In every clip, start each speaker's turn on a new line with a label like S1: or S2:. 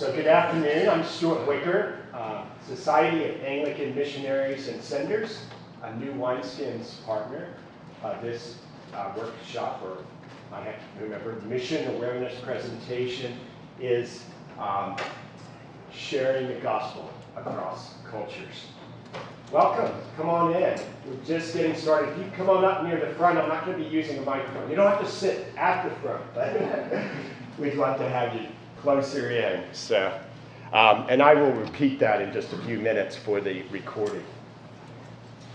S1: So good afternoon, I'm Stewart Wicker, Society of Anglican Missionaries and Senders, a new Wineskins partner. This workshop, or I have to remember, mission awareness presentation is sharing the gospel across cultures. Welcome, come on in. We're just getting started. If you come on up near the front, I'm not going to be using a microphone. You don't have to sit at the front, but we'd love to have you closer in. So, and I will repeat that in just a few minutes for the recording.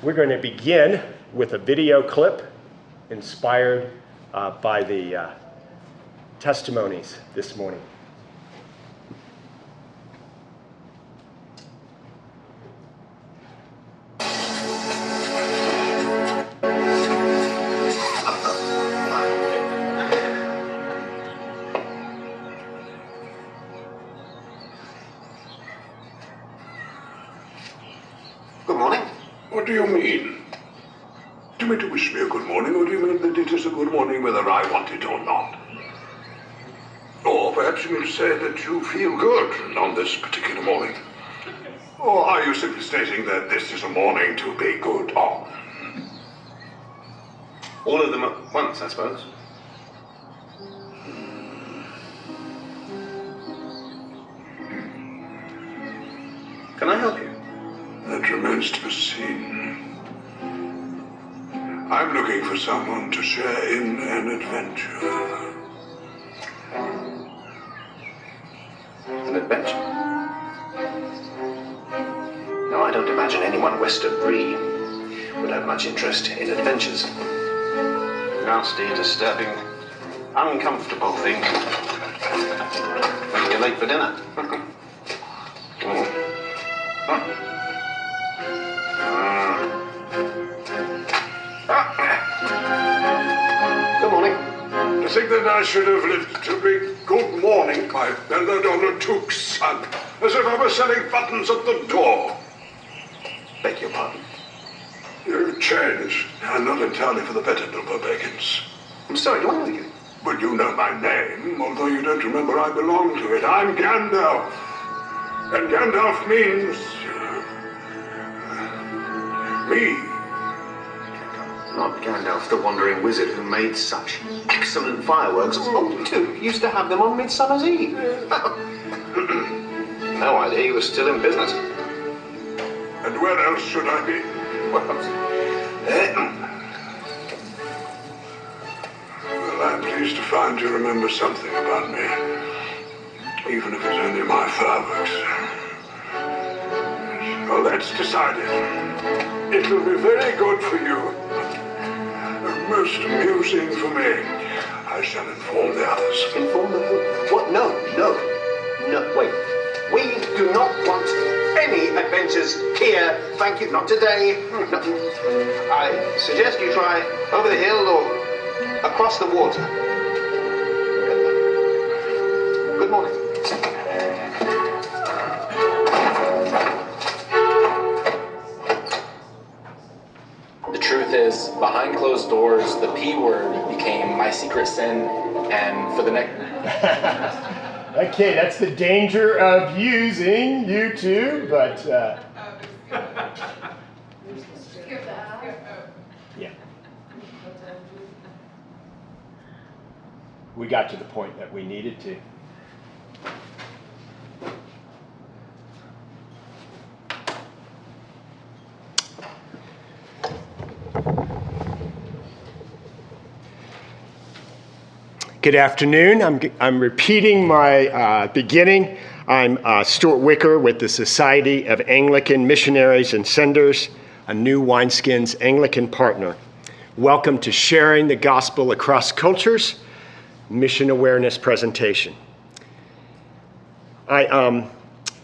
S1: We're going to begin with a video clip inspired by the testimonies this morning.
S2: Good morning.
S3: What do you mean? Do you mean to wish me a good morning, or do you mean that it is a good morning whether I want it or not? Or perhaps you mean to say that you feel good on this particular morning? Or are you simply stating that this is a morning to be good on?
S2: All of them at once, I suppose. Can I help you?
S3: That remains to be seen. I'm looking for someone to share in an adventure.
S2: An adventure? No, I don't imagine anyone west of Bree would have much interest in adventures. Nasty, disturbing, uncomfortable thing. When you're late for dinner. Good morning.
S3: To think that I should have lived to be good morning, my belladonna took's son, as if I were selling buttons at the door.
S2: Beg your pardon.
S3: You've changed, and not entirely for the better, Bilbo Baggins.
S2: I'm sorry, do I know you?
S3: But you know my name, although you don't remember I belong to it. I'm Gandalf. And Gandalf means... me.
S2: Not Gandalf, the wandering wizard who made such excellent fireworks. Oh, too. Used to have them on Midsummer's Eve. No idea he was still in business.
S3: And where else should I be? Well, I'm pleased to find you remember something about me. Even if it's only my fireworks. Well, that's decided. It will be very good for you. Most amusing for me. I shall inform the others.
S2: Inform the who? What? No. Wait. We do not want any adventures here. Thank you. Not today. No. I suggest you try over the hill or across the water. Good morning.
S4: The truth is, behind closed doors, the P word became my secret sin, and for the next...
S1: Okay, that's the danger of using YouTube, but... yeah. We got to the point that we needed to. Good afternoon. I'm repeating my beginning. I'm Stewart Wicker with the Society of Anglican Missionaries and Senders, a new Wineskins Anglican partner. Welcome to Sharing the Gospel Across Cultures, Mission Awareness Presentation. I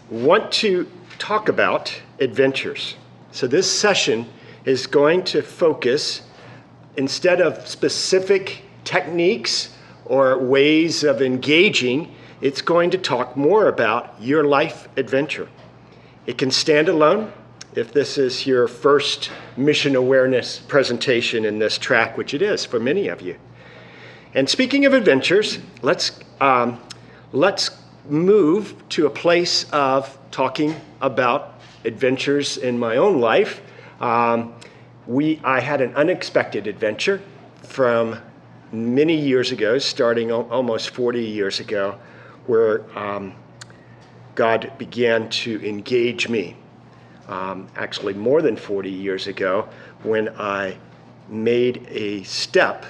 S1: want to talk about adventures. So this session is going to focus, instead of specific techniques or ways of engaging, it's going to talk more about your life adventure. It can stand alone if this is your first mission awareness presentation in this track, which it is for many of you. And speaking of adventures, let's move to a place of talking about adventures in my own life. I had an unexpected adventure from many years ago, starting almost 40 years ago, where God began to engage me. Actually, more than 40 years ago, when I made a step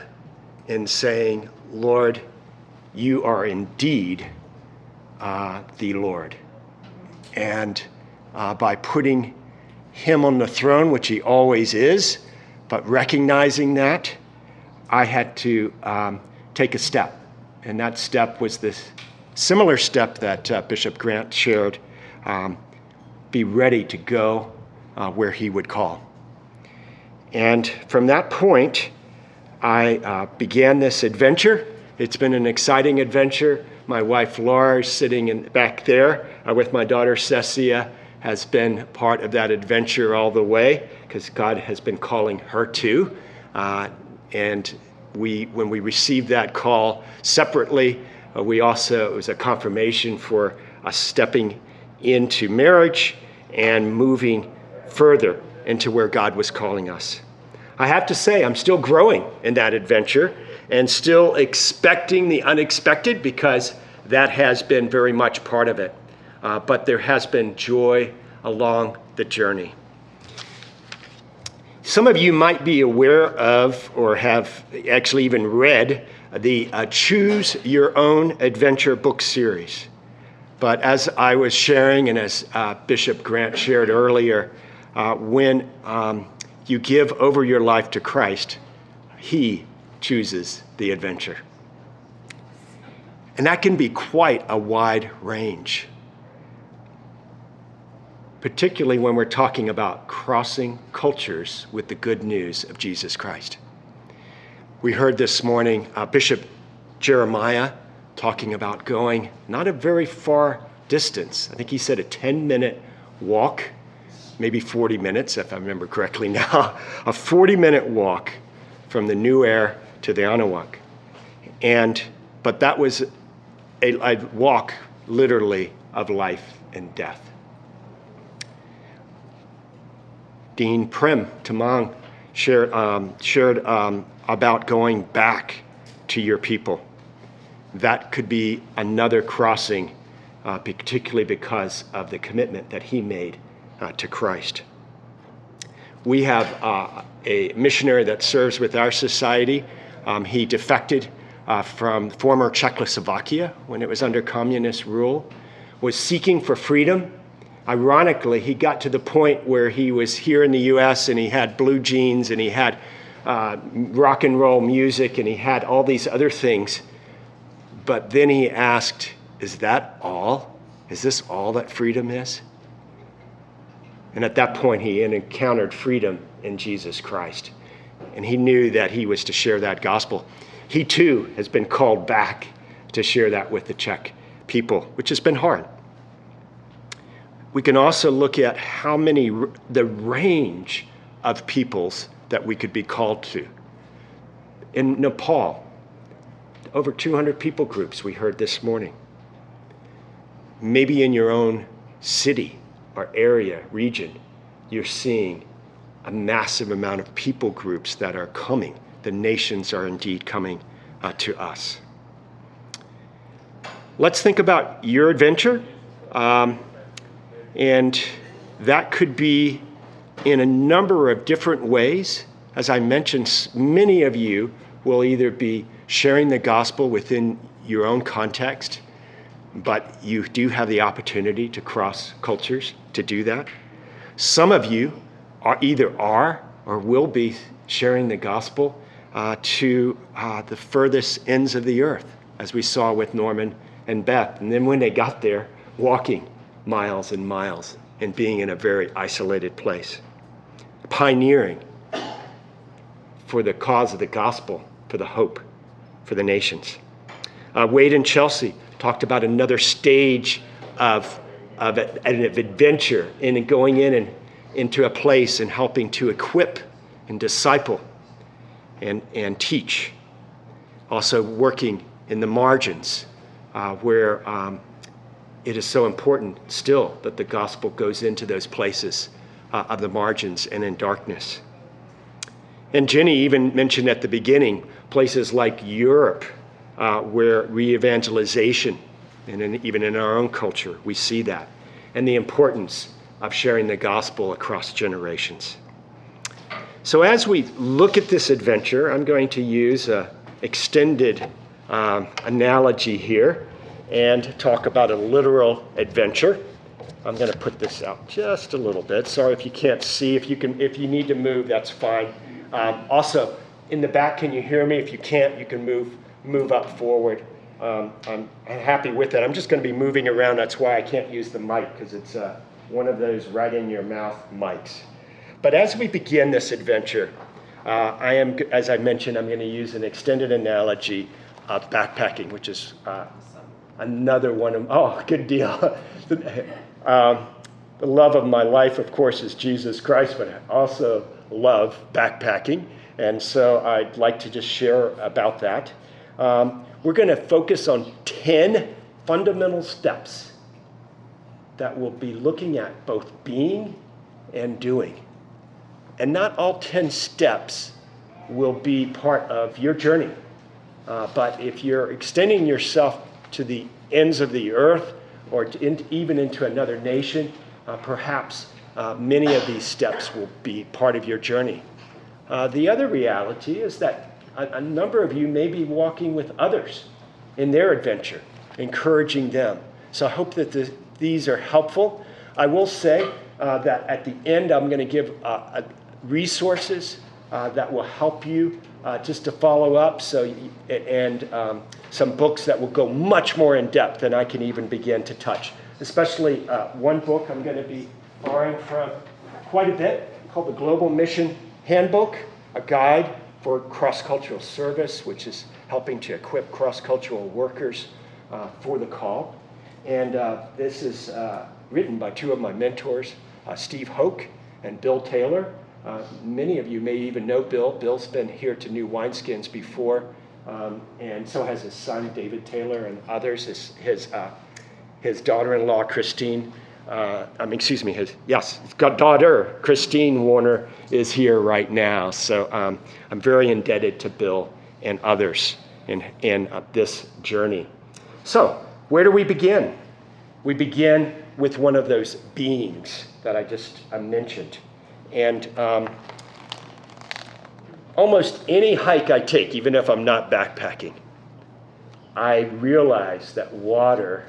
S1: in saying, Lord, you are indeed the Lord. And by putting him on the throne, which he always is, but recognizing that, I had to take a step. And that step was this similar step that Bishop Grant shared, be ready to go where he would call. And from that point, I began this adventure. It's been an exciting adventure. My wife Laura is sitting back there with my daughter Cecia, has been part of that adventure all the way because God has been calling her too. And when we received that call separately, it was a confirmation for us stepping into marriage and moving further into where God was calling us. I have to say, I'm still growing in that adventure and still expecting the unexpected because that has been very much part of it. But there has been joy along the journey. Some of you might be aware of or have actually even read the Choose Your Own Adventure book series. But as I was sharing and as Bishop Grant shared earlier, when you give over your life to Christ, he chooses the adventure. And that can be quite a wide range, particularly when we're talking about crossing cultures with the good news of Jesus Christ. We heard this morning Bishop Jeremiah talking about going not a very far distance. I think he said a 10-minute walk, maybe 40 minutes if I remember correctly now, a 40-minute walk from the New Air to the Anahuac. But that was a walk literally of life and death. Dean Prim Tamang shared about going back to your people. That could be another crossing, particularly because of the commitment that he made to Christ. We have a missionary that serves with our society. He defected from former Czechoslovakia when it was under communist rule, was seeking for freedom. Ironically, he got to the point where he was here in the U.S. and he had blue jeans and he had rock and roll music and he had all these other things. But then he asked, is that all? Is this all that freedom is? And at that point, he encountered freedom in Jesus Christ. And he knew that he was to share that gospel. He too has been called back to share that with the Czech people, which has been hard. We can also look at the range of peoples that we could be called to. In Nepal, over 200 people groups we heard this morning. Maybe in your own city or area, region, you're seeing a massive amount of people groups that are coming. The nations are indeed coming to us. Let's think about your adventure. And that could be in a number of different ways. As I mentioned, many of you will either be sharing the gospel within your own context, but you do have the opportunity to cross cultures to do that. Some of you are or will be sharing the gospel to the furthest ends of the earth, as we saw with Norman and Beth. And then when they got there, walking miles and miles and being in a very isolated place. Pioneering for the cause of the gospel, for the hope, for the nations. Wade and Chelsea talked about another stage of an adventure in going in and into a place and helping to equip and disciple and teach. Also working in the margins where it is so important still that the gospel goes into those places of the margins and in darkness. And Jenny even mentioned at the beginning places like Europe, where re-evangelization, and even in our own culture, we see that, and the importance of sharing the gospel across generations. So as we look at this adventure, I'm going to use an extended analogy here and talk about a literal adventure. I'm going to put this out just a little bit. Sorry if you can't see. If you need to move, that's fine. Also, in the back, can you hear me? If you can't, you can move up forward. I'm happy with it. I'm just going to be moving around. That's why I can't use the mic, because it's one of those right in your mouth mics. But as we begin this adventure, as I mentioned, I'm going to use an extended analogy of backpacking, which is another one of, good deal. The love of my life, of course, is Jesus Christ, but I also love backpacking. And so I'd like to just share about that. We're going to focus on 10 fundamental steps that will be looking at both being and doing. And not all 10 steps will be part of your journey. But if you're extending yourself to the ends of the earth or even into another nation, perhaps many of these steps will be part of your journey. The other reality is that a number of you may be walking with others in their adventure, encouraging them. So I hope that these are helpful. I will say that at the end, I'm going to give resources that will help you just to follow up. And some books that will go much more in depth than I can even begin to touch. Especially one book I'm going to be borrowing from quite a bit called The Global Mission Handbook, a guide for cross-cultural service, which is helping to equip cross-cultural workers for the call. And this is written by two of my mentors, Steve Hoke and Bill Taylor. Many of you may even know Bill. Bill's been here to New Wineskins before, and so has his son, David Taylor, and others. His daughter-in-law, Christine, his daughter, Christine Warner, is here right now. So I'm very indebted to Bill and others in this journey. So where do we begin? We begin with one of those beings that I mentioned. And almost any hike I take, even if I'm not backpacking, I realize that water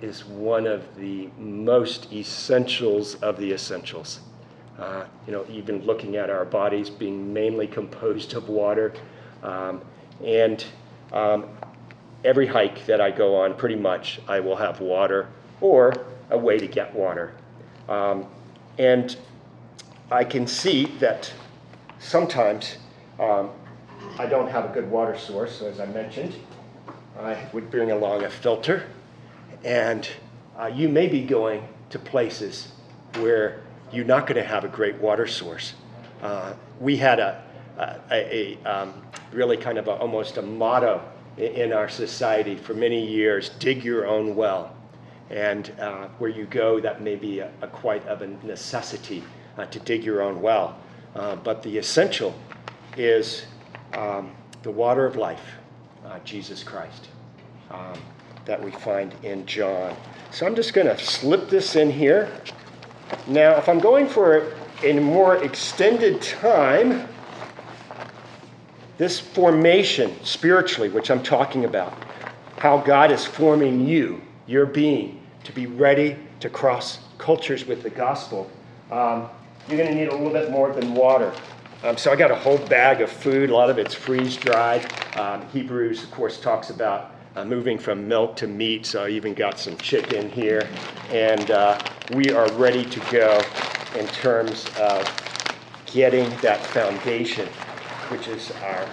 S1: is one of the most essentials of the essentials. Even looking at our bodies being mainly composed of water. Every hike that I go on, pretty much, I will have water or a way to get water. And I can see that sometimes I don't have a good water source. So as I mentioned, I would bring along a filter. And you may be going to places where you're not going to have a great water source. We had a really kind of almost a motto in our society for many years: dig your own well. And where you go, that may be quite of a necessity to dig your own well. But the essential is the water of life, Jesus Christ, that we find in John. So I'm just going to slip this in here. Now, if I'm going for a more extended time, this formation spiritually, which I'm talking about, how God is forming you, your being, to be ready to cross cultures with the gospel, you're going to need a little bit more than water. So I got a whole bag of food. A lot of it's freeze-dried. Hebrews, of course, talks about moving from milk to meat, so I even got some chicken here. And we are ready to go in terms of getting that foundation, which is our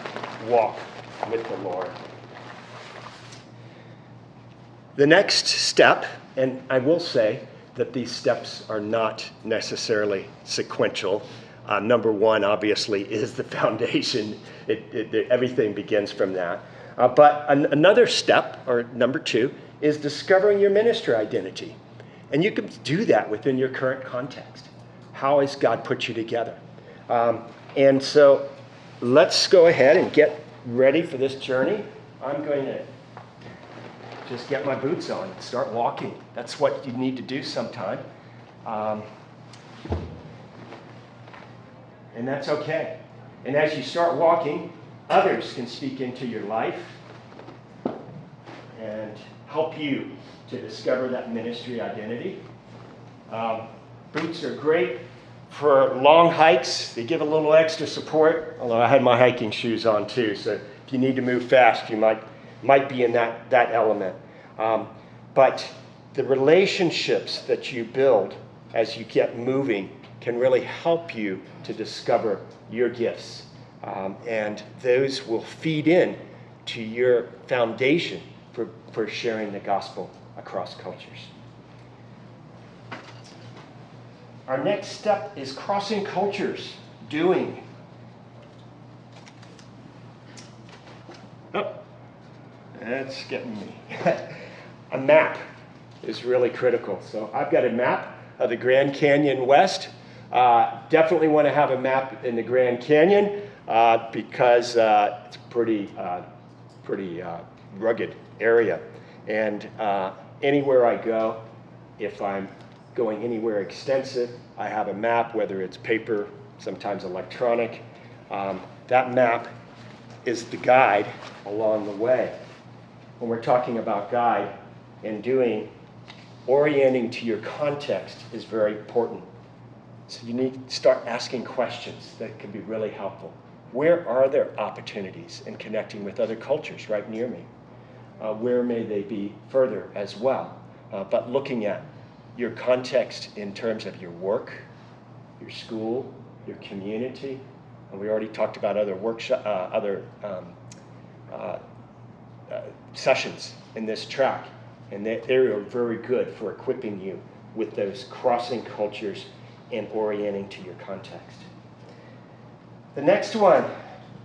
S1: walk with the Lord. The next step, and I will say that these steps are not necessarily sequential. Number one, obviously, is the foundation. Everything begins from that. But another step, or number two, is discovering your ministry identity. And you can do that within your current context. How has God put you together? And so let's go ahead and get ready for this journey. I'm going to just get my boots on and start walking. That's what you need to do sometime. And that's okay. And as you start walking, others can speak into your life and help you to discover that ministry identity. Boots are great for long hikes. They give a little extra support, although I had my hiking shoes on too, so if you need to move fast, you might be in that element. But the relationships that you build as you get moving can really help you to discover your gifts. And those will feed in to your foundation for sharing the gospel across cultures. Our next step is crossing cultures, doing. Oh, that's getting me. A map is really critical. So I've got a map of the Grand Canyon West. Definitely want to have a map in the Grand Canyon because it's a pretty rugged area. And anywhere I go, if I'm going anywhere extensive, I have a map, whether it's paper, sometimes electronic. That map is the guide along the way. When we're talking about guide and doing, orienting to your context is very important. So you need to start asking questions that can be really helpful. Where are there opportunities in connecting with other cultures right near me? Where may they be further as well? But looking at your context in terms of your work, your school, your community, and we already talked about other sessions in this track, and they are very good for equipping you with those crossing cultures and orienting to your context. The next one,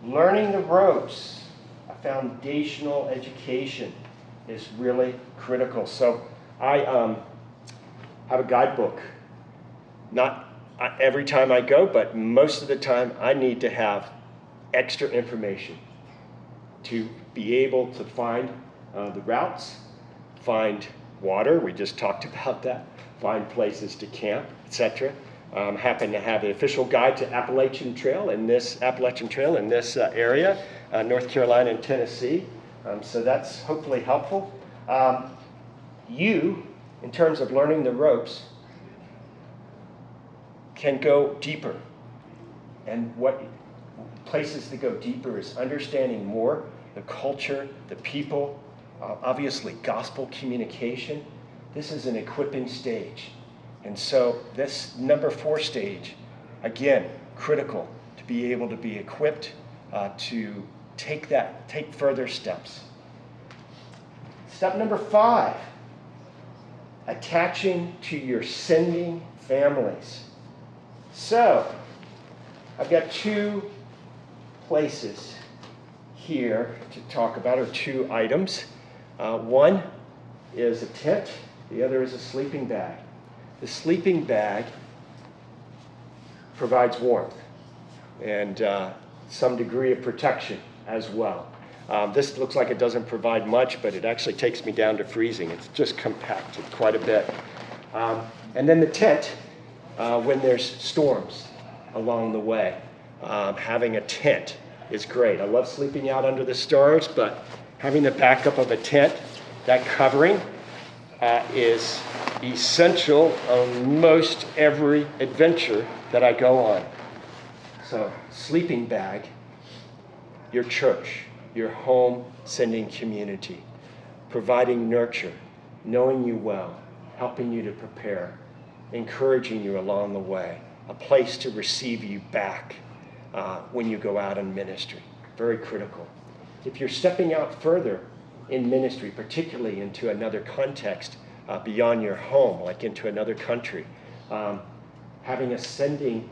S1: learning the ropes. A foundational education is really critical. So I have a guidebook. Not every time I go, but most of the time I need to have extra information to be able to find the routes, find water, we just talked about that, find places to camp, etc. Happen to have the official guide to Appalachian Trail in this area, North Carolina and Tennessee. So that's hopefully helpful. You, in terms of learning the ropes, can go deeper. And what places to go deeper is understanding more the culture, the people, obviously gospel communication. This is an equipping stage. And so this number 4 stage, again, critical to be able to be equipped to take further steps. Step number 5, attaching to your sending families. So I've got 2 places here to talk about, or 2 items. One is a tent, the other is a sleeping bag. The sleeping bag provides warmth and some degree of protection as well. This looks like it doesn't provide much, but it actually takes me down to freezing. It's just compacted quite a bit. And then the tent, when there's storms along the way, having a tent is great. I love sleeping out under the stars, but having the backup of a tent, that covering, is essential on most every adventure that I go on. So, sleeping bag, your church, your home sending community, providing nurture, knowing you well, helping you to prepare, encouraging you along the way, a place to receive you back when you go out in ministry. Very critical. If you're stepping out further in ministry, particularly into another context beyond your home, like into another country, having a sending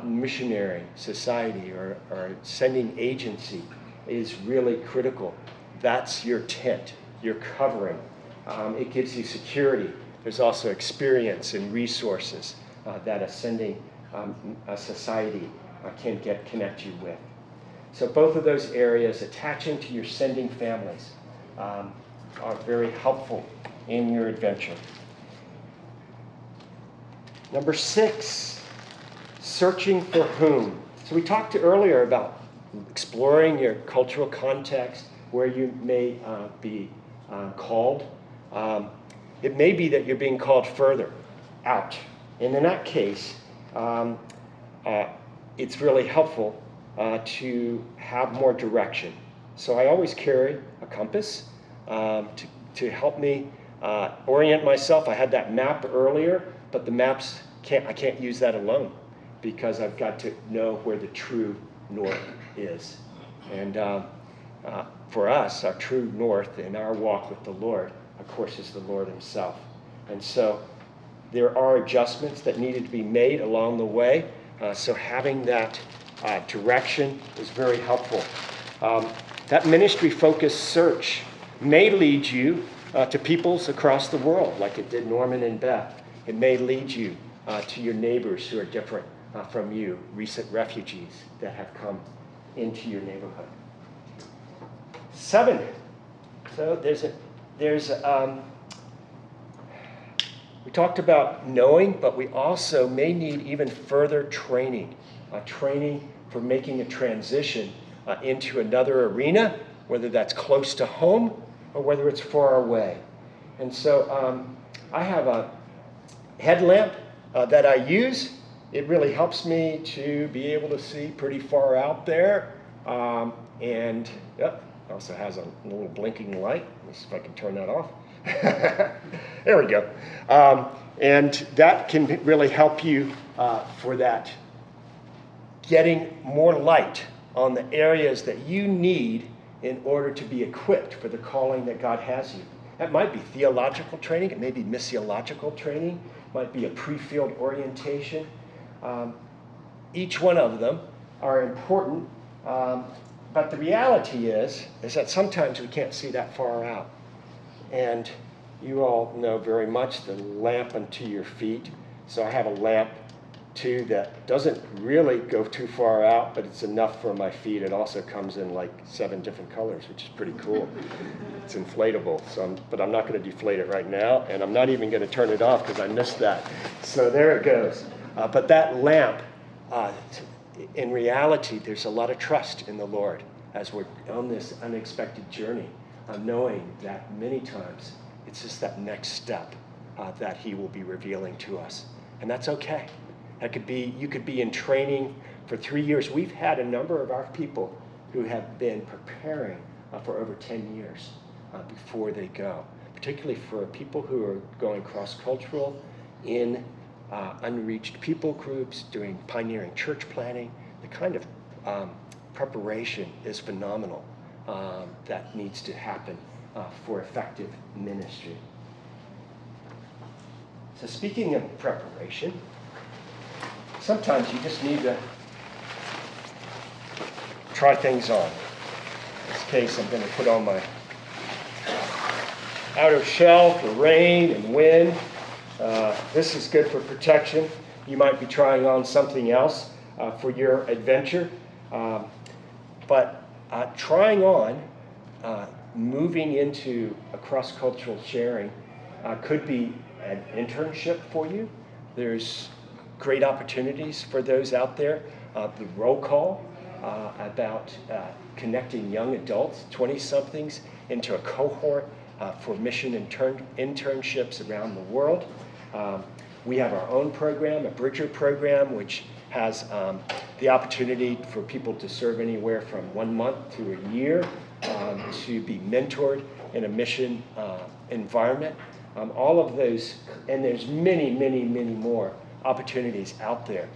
S1: missionary society or sending agency is really critical. That's your tent, your covering It gives you security. There's also experience and resources that a sending a society can connect you with. So both of those areas, attaching to your sending families, are very helpful in your adventure. Number 6, searching for whom. So we talked earlier about exploring your cultural context, where you may be called. It may be that you're being called further out. And in that case, it's really helpful to have more direction. So I always carry a compass to help me orient myself. I had that map earlier, but the maps, I can't use that alone because I've got to know where the true north is. And for us, our true north in our walk with the Lord, of course, is the Lord himself. And so there are adjustments that needed to be made along the way. So having that direction is very helpful. That ministry-focused search may lead you to peoples across the world, like it did Norman and Beth. It may lead you to your neighbors who are different from you, recent refugees that have come into your neighborhood. 7. So we talked about knowing, but we also may need even further training. Training for making a transition into another arena, whether that's close to home or whether it's far away. And so I have a headlamp that I use. It really helps me to be able to see pretty far out there. And it also has a little blinking light. Let's see if I can turn that off. There we go. And that can really help you for that, getting more light on the areas that you need in order to be equipped for the calling that God has you. That might be theological training. It may be missiological training. It might be a pre-field orientation. Each one of them are important. But the reality is that sometimes we can't see that far out. And you all know very much the lamp unto your feet. So I have a lamp too that doesn't really go too far out, but it's enough for my feet. It also comes in like 7 different colors, which is pretty cool. It's inflatable, but I'm not going to deflate it right now, and I'm not even going to turn it off because I missed that. So there it goes. But that lamp, in reality, there's a lot of trust in the Lord as we're on this unexpected journey, knowing that many times it's just that next step that he will be revealing to us. And that's okay. That could be, you could be in training for 3 years. We've had a number of our people who have been preparing for over 10 years before they go, particularly for people who are going cross-cultural in unreached people groups, doing pioneering church planting. The kind of preparation is phenomenal that needs to happen for effective ministry. So speaking of preparation, sometimes you just need to try things on. In this case, I'm going to put on my outer shell for rain and wind. This is good for protection. You might be trying on something else for your adventure. But trying on, moving into a cross-cultural sharing could be an internship for you. There's great opportunities for those out there. The roll call about connecting young adults, 20-somethings, into a cohort for mission internships around the world. We have our own program, a Bridger program, which has the opportunity for people to serve anywhere from 1 month to a year, to be mentored in a mission environment. All of those, and there's many, many, many more opportunities out there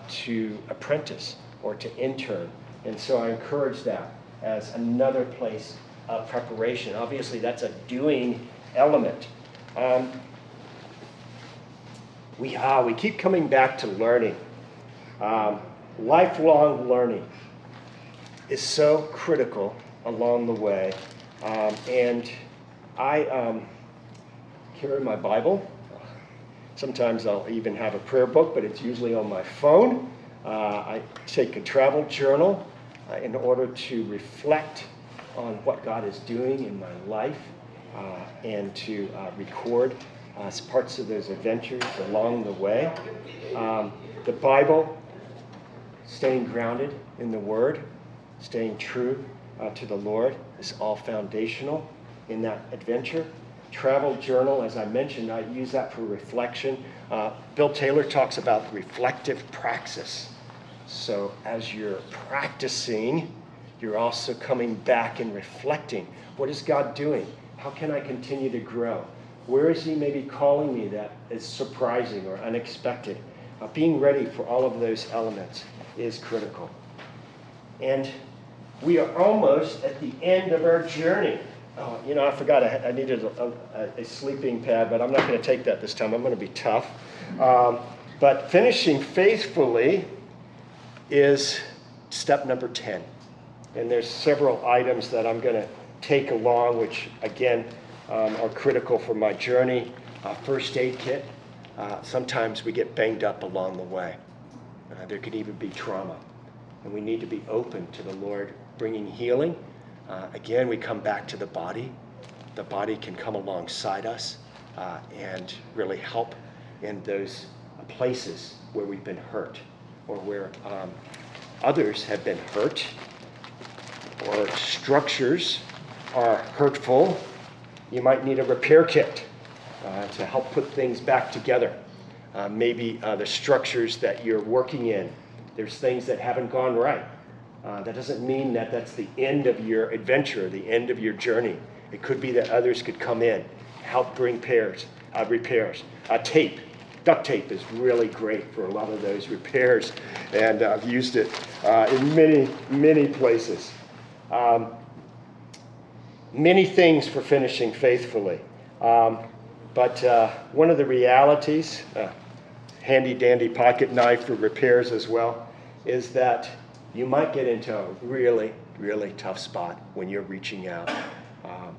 S1: to apprentice or to intern. And so I encourage that as another place of preparation. Obviously, that's a doing element. We keep coming back to learning. Lifelong learning is so critical along the way. And carry my Bible. Sometimes I'll even have a prayer book, but it's usually on my phone. I take a travel journal in order to reflect on what God is doing in my life and to record parts of those adventures along the way. The Bible, staying grounded in the Word, staying true to the Lord is all foundational in that adventure. Travel journal, as I mentioned, I use that for reflection. Bill Taylor talks about reflective praxis. So as you're practicing, you're also coming back and reflecting. What is God doing? How can I continue to grow? Where is he maybe calling me that is surprising or unexpected? Being ready for all of those elements is critical. And we are almost at the end of our journey. Oh, I forgot I needed a sleeping pad, but I'm not going to take that this time. I'm going to be tough. But finishing faithfully is step number 10. And there's several items that I'm going to take along, which, again, are critical for my journey. First aid kit. Sometimes we get banged up along the way. There could even be trauma. And we need to be open to the Lord bringing healing. Again, we come back to the body. The body can come alongside us and really help in those places where we've been hurt or where others have been hurt or structures are hurtful. You might need a repair kit to help put things back together. Maybe the structures that you're working in, there's things that haven't gone right. That doesn't mean that that's the end of your adventure, the end of your journey. It could be that others could come in, help bring repairs. Tape, duct tape is really great for a lot of those repairs, and I've used it in many, many places. Many things for finishing faithfully. But one of the realities, handy dandy pocket knife for repairs as well, is that you might get into a really, really tough spot when you're reaching out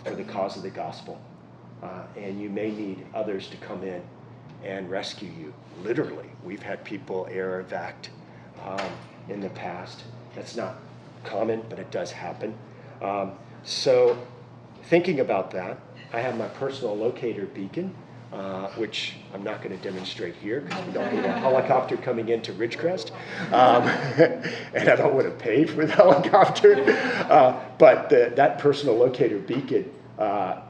S1: for the cause of the gospel. And you may need others to come in and rescue you. Literally, we've had people air evac'd in the past. That's not common, but it does happen. So thinking about that, I have my personal locator beacon, which I'm not going to demonstrate here because we don't need a helicopter coming into Ridgecrest. And I don't want to pay for the helicopter. But that personal locator beacon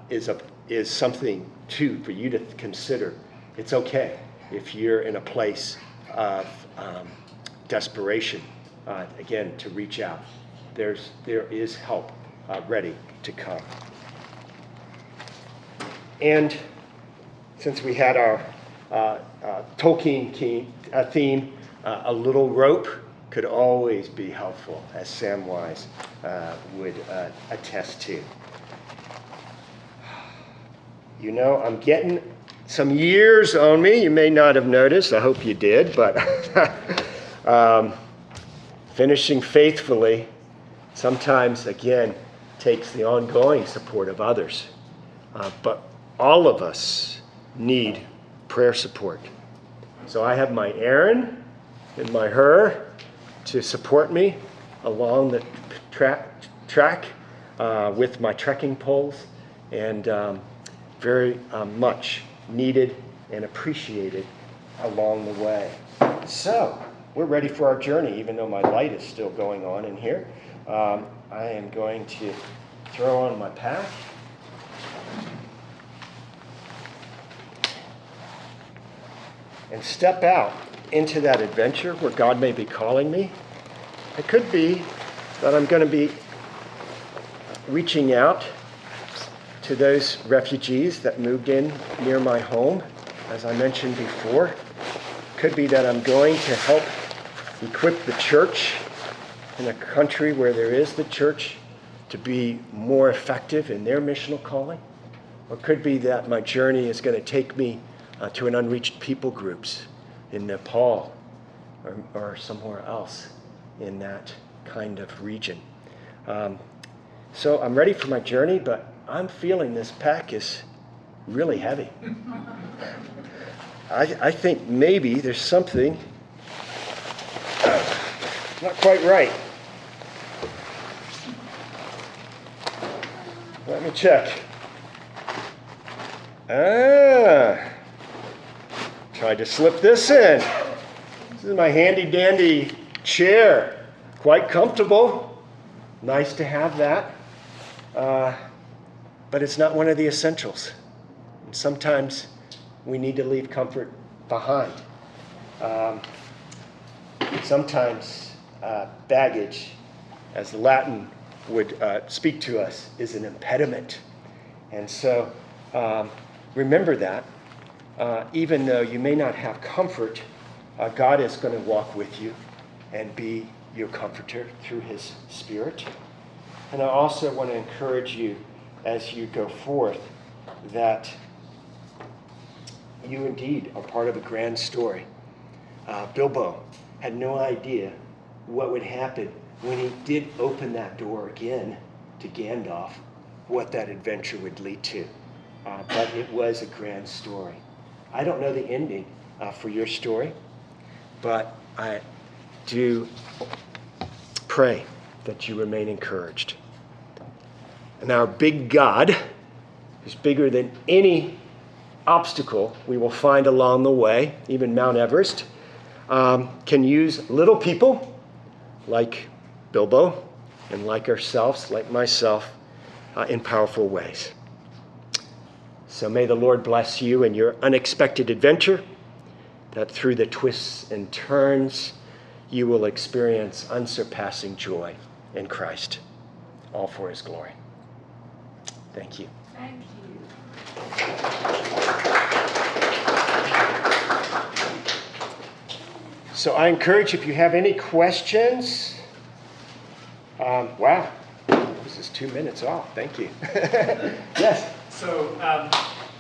S1: is something, too, for you to consider. It's okay if you're in a place of desperation, again, to reach out. There is help ready to come. And since we had our Tolkien theme, a little rope could always be helpful, as Samwise would attest to. I'm getting some years on me. You may not have noticed. I hope you did. But finishing faithfully sometimes, again, takes the ongoing support of others. But all of us need prayer support. So I have my Aaron and my Her to support me along the track with my trekking poles, and very much needed and appreciated along the way. So we're ready for our journey, even though my light is still going on in here. I am going to throw on my pack. And step out into that adventure where God may be calling me. It could be that I'm going to be reaching out to those refugees that moved in near my home, as I mentioned before. It could be that I'm going to help equip the church in a country where there is the church to be more effective in their missional calling. Or it could be that my journey is going to take me to an unreached people groups in Nepal or somewhere else in that kind of region. So I'm ready for my journey, but I'm feeling this pack is really heavy. I think maybe there's something not quite right. Let me check. Tried to slip this in. This is my handy dandy chair. Quite comfortable. Nice to have that. But it's not one of the essentials. And sometimes we need to leave comfort behind. Sometimes baggage, as Latin would speak to us, is an impediment. And so remember that. Even though you may not have comfort, God is going to walk with you and be your comforter through his Spirit. And I also want to encourage you as you go forth that you indeed are part of a grand story. Bilbo had no idea what would happen when he did open that door again to Gandalf, what that adventure would lead to. But it was a grand story. I don't know the ending for your story, but I do pray that you remain encouraged. And our big God is bigger than any obstacle we will find along the way, even Mount Everest, can use little people like Bilbo and like ourselves, like myself, in powerful ways. So may the Lord bless you in your unexpected adventure, that through the twists and turns, you will experience unsurpassing joy in Christ, all for his glory. Thank you.
S5: Thank you.
S1: So I encourage, if you have any questions, wow, this is 2 minutes off. Thank you. Yes.
S6: So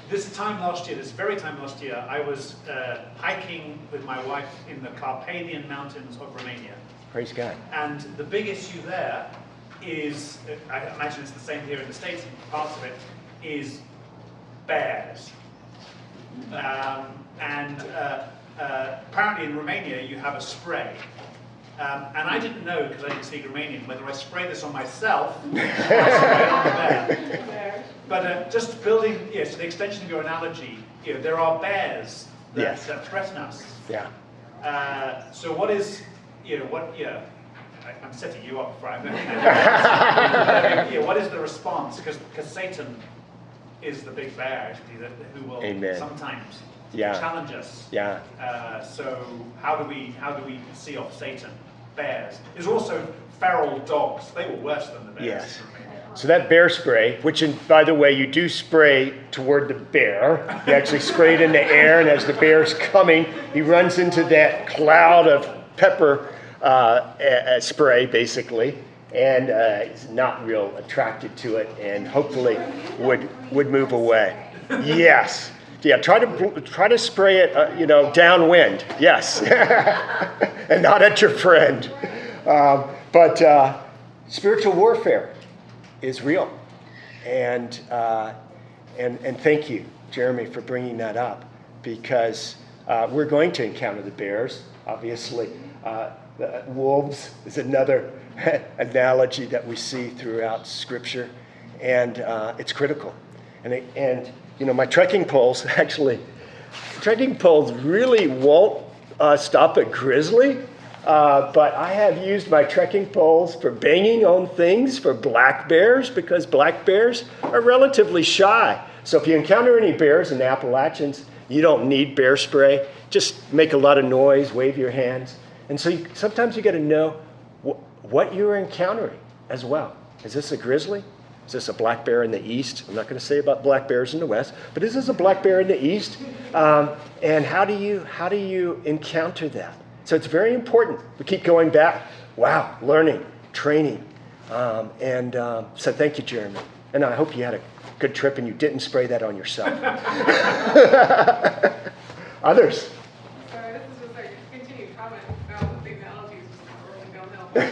S6: this very time last year, I was hiking with my wife in the Carpathian Mountains of Romania.
S1: Praise God.
S6: And the big issue there is, I imagine it's the same here in the States, in parts of it, is bears. Apparently in Romania you have a spray. And I didn't know, because I didn't speak Romanian, whether I spray this on myself or I spray it on the bear. But just building, to the extension of your analogy, there are bears that threaten us.
S1: Yeah.
S6: So what is, I'm setting you up for what is the response? Because Satan is the big bear, who will sometimes challenge us.
S1: Yeah.
S6: So how do we see off Satan? Bears. There's also feral dogs. They were worse than the bears.
S1: Yes. So that bear spray, which by the way, you do spray toward the bear. You actually spray it in the air, and as the bear's coming, he runs into that cloud of pepper spray, basically, and is not real attracted to it, and hopefully would move away. Yes. Yeah, try to spray it, downwind. Yes, and not at your friend. But spiritual warfare is real, and thank you, Jeremy, for bringing that up, because we're going to encounter the bears. Obviously, the wolves is another analogy that we see throughout Scripture, and it's critical. And my trekking poles really won't stop a grizzly, but I have used my trekking poles for banging on things for black bears, because black bears are relatively shy. So if you encounter any bears in the Appalachians, you don't need bear spray. Just make a lot of noise, wave your hands. And so sometimes you got to know what you're encountering as well. Is this a grizzly? Is this a black bear in the east? I'm not going to say about black bears in the west, but is this a black bear in the east? And how do you encounter that? So it's very important. We keep going back. Wow, learning, training. So thank you, Jeremy. And I hope you had a good trip and you didn't spray that on yourself. Others?
S5: Sorry, this is just a continued comment about the big analogies just rolling downhill. But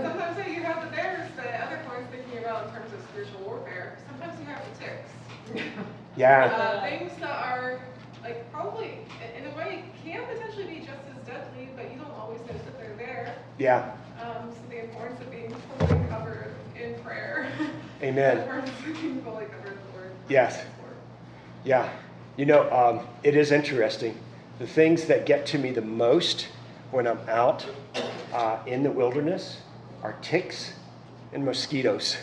S5: sometimes you have the bears, the other points thinking about in terms of spiritual warfare. Sometimes you have the ticks.
S1: Yeah.
S5: Things that are like probably in a way can potentially be just as deadly, but you don't always know that they're there.
S1: Yeah.
S5: So the importance of being fully covered in prayer.
S1: Amen.
S5: The importance of being fully covered in the Word.
S1: Yes. Yeah. You know, it is interesting. The things that get to me the most when I'm out in the wilderness are ticks and mosquitoes,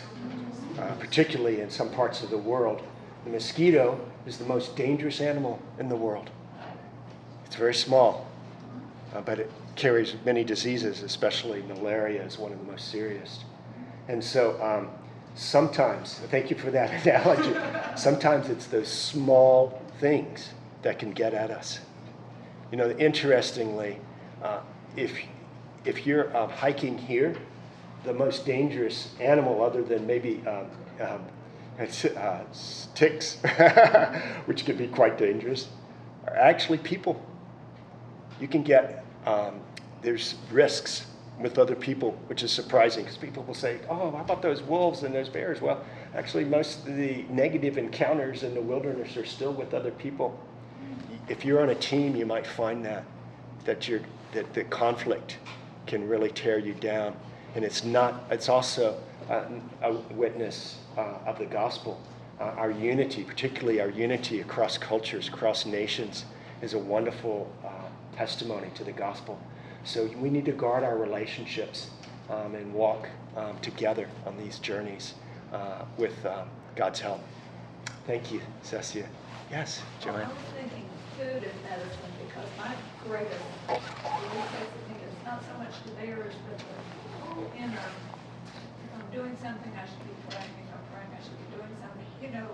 S1: particularly in some parts of the world. The mosquito is the most dangerous animal in the world. It's very small, but it carries many diseases, especially malaria is one of the most serious. And so sometimes, thank you for that analogy, sometimes it's those small things that can get at us. You know, interestingly, if you're hiking here, the most dangerous animal, other than maybe ticks, which can be quite dangerous, are actually people. You can get, there's risks with other people, which is surprising, because people will say, oh, how about those wolves and those bears? Well, actually, most of the negative encounters in the wilderness are still with other people. If you're on a team, you might find that the conflict can really tear you down. And it's also a witness of the gospel. Our unity, particularly our unity across cultures, across nations, is a wonderful testimony to the gospel. So we need to guard our relationships and walk together on these journeys with God's help. Thank you, Cecia. Yes, Joanne.
S7: I was thinking food and medicine, because my greatest thing is not so much the bears, but the inner. If I'm doing something, I should be praying. If I'm praying, I should be doing something. You know,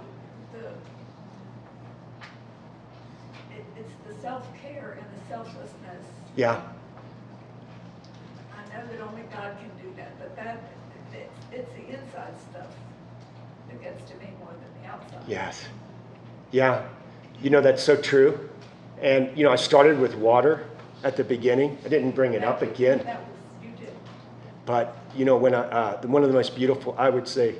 S7: it's the self-care and the selflessness.
S1: Yeah.
S7: I know that only God can do that, but it's the inside stuff that gets to me more than the outside.
S1: Yes. Yeah. You know, that's so true. And, you know, I started with water at the beginning. I didn't bring it up again.
S7: You did.
S1: But, you know, when one of the most beautiful, I would say,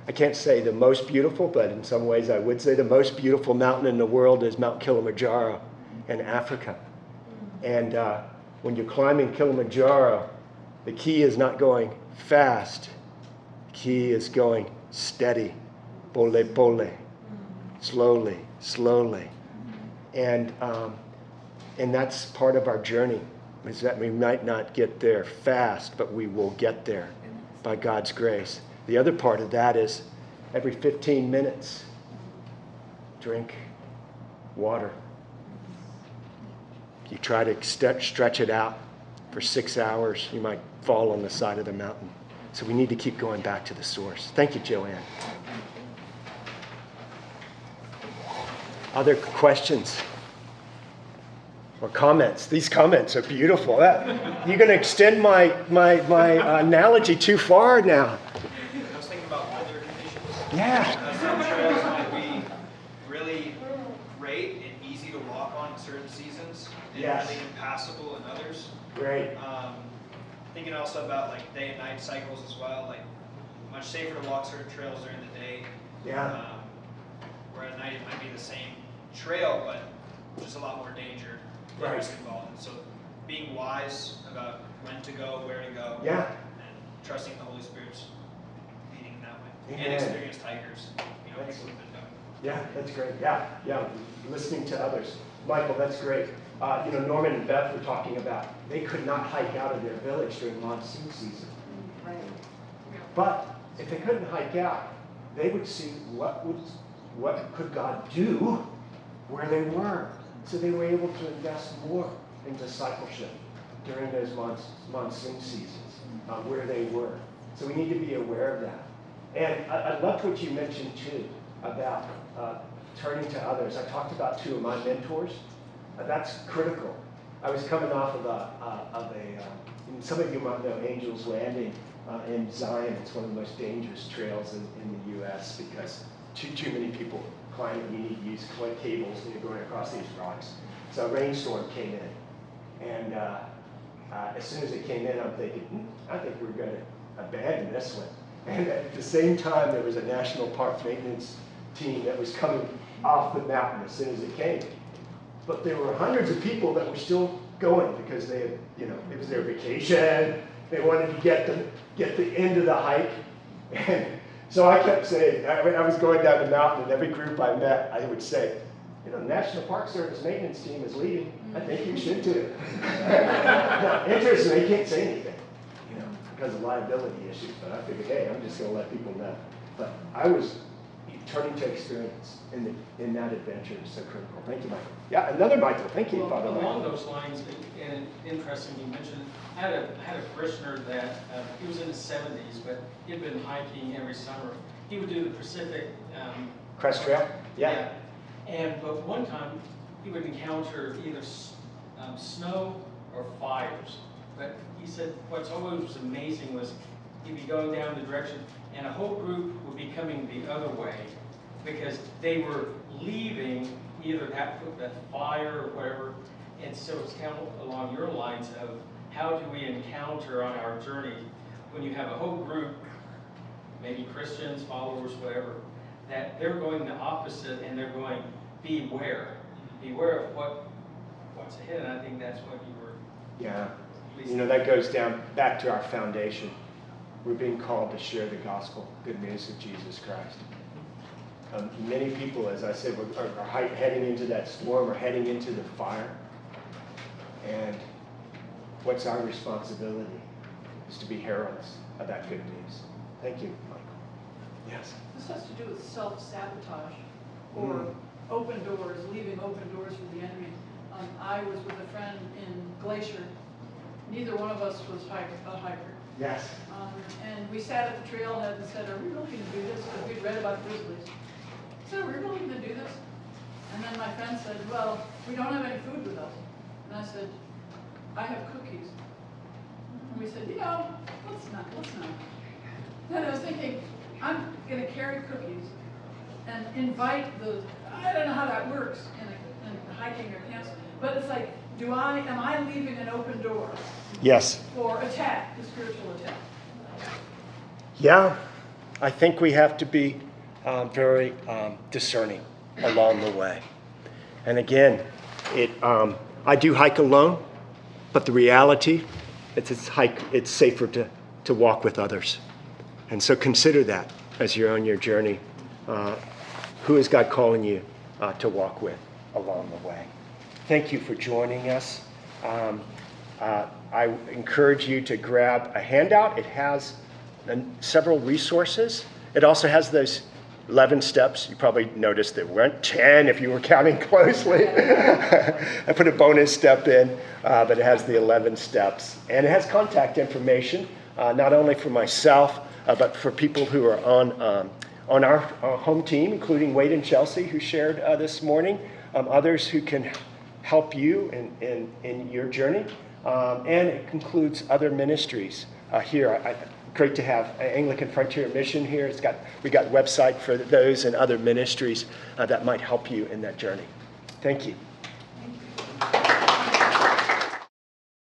S1: I can't say the most beautiful, but in some ways I would say the most beautiful mountain in the world is Mount Kilimanjaro in Africa. And when you're climbing Kilimanjaro, the key is not going fast. The key is going steady, pole pole, slowly, slowly. And that's part of our journey, is that we might not get there fast, but we will get there by God's grace. The other part of that is every 15 minutes, drink water. You try to stretch it out for 6 hours, you might fall on the side of the mountain. So we need to keep going back to the source. Thank you, Joanne. Other questions or comments? These comments are beautiful. You're going to extend my analogy too far now.
S8: I was thinking about weather conditions.
S1: Yeah.
S8: Some trails might be really great and easy to walk on in certain seasons, and
S1: Yes.
S8: really impassable in others.
S1: Great.
S8: Thinking also about like day and night cycles as well. Like much safer to walk certain trails during the day.
S1: Yeah.
S8: Where at night it might be the same trail, but just a lot more danger
S1: Right.
S8: risk involved. And so being wise about when to go, where to go,
S1: Yeah.
S8: and trusting the Holy Spirit's leading that way.
S1: Amen.
S8: And experienced hikers, you know,
S1: That's-
S8: people who've been done.
S1: Yeah, that's great. Yeah. Listening to others. Michael, that's great. You know, Norman and Beth were talking about they could not hike out of their village during monsoon season. But if they couldn't hike out, they would see what could God do where they were. So they were able to invest more in discipleship during those monsoon seasons where they were. So we need to be aware of that. And I loved what you mentioned too about turning to others. I talked about two of my mentors. That's critical. I was coming off of some of you might know Angel's Landing in Zion. It's one of the most dangerous trails in the U.S. because too many people climb it. You need to use cables and you're going across these rocks. So a rainstorm came in. And as soon as it came in, I'm thinking, I think we're going to abandon this one. And at the same time, there was a national park maintenance team that was coming off the mountain as soon as it came. But there were hundreds of people that were still going because they had, it was their vacation. They wanted to get the end of the hike. And so I kept saying, I was going down the mountain, and every group I met, I would say, the National Park Service maintenance team is leading. I think you should too. Now, interestingly, they can't say anything, because of liability issues. But I figured, hey, I'm just going to let people know. But I was turning to experience in that adventure is so critical. Thank you, Michael. Yeah, another Michael. Thank you, Father.
S9: Along those lines, and interesting, you mentioned, I had a parishioner that he was in his 70s, but he'd been hiking every summer. He would do the Pacific
S1: Crest Trail. Yeah.
S9: But one time he would encounter either snow or fires. But he said what's always amazing was he'd be going down the direction, and a whole group would be coming the other way because they were leaving either that fire or whatever. And so it's kind of along your lines of how do we encounter on our journey when you have a whole group, maybe Christians, followers, whatever, that they're going the opposite and they're going, beware of what's ahead. And I think that's what you were.
S1: Yeah. That goes down back to our foundation. We're being called to share the gospel, good news of Jesus Christ. Many people, as I said, are heading into that storm or heading into the fire. And what's our responsibility is to be heralds of that good news. Thank you, Michael. Yes?
S7: This has to do with self-sabotage or open doors, leaving open doors for the enemy. I was with a friend in Glacier. Neither one of us was a hiker.
S1: Yes.
S7: And we sat at the trailhead and said, are we really going to do this? Because we'd read about grizzlies. So are we really going to do this? And then my friend said, well, we don't have any food with us. And I said, I have cookies. And we said, let's not. Then I was thinking, I'm going to carry cookies and invite I don't know how that works in hiking or camps, but it's like, am I leaving an open door?
S1: Yes.
S7: For attack, the spiritual attack?
S1: Yeah, I think we have to be very discerning along the way. And again, I do hike alone, but the reality, it's safer to walk with others. And so consider that as you're on your journey. Who is God calling you to walk with along the way? Thank you for joining us. I encourage you to grab a handout. It has several resources. It also has those 11 steps. You probably noticed there weren't 10 if you were counting closely. I put a bonus step in, but it has the 11 steps. And it has contact information, not only for myself, but for people who are on our home team, including Wade and Chelsea, who shared this morning, others who can help you in your journey. And it concludes other ministries here. Great to have Anglican Frontier Mission here. We got a website for those and other ministries that might help you in that journey. Thank you.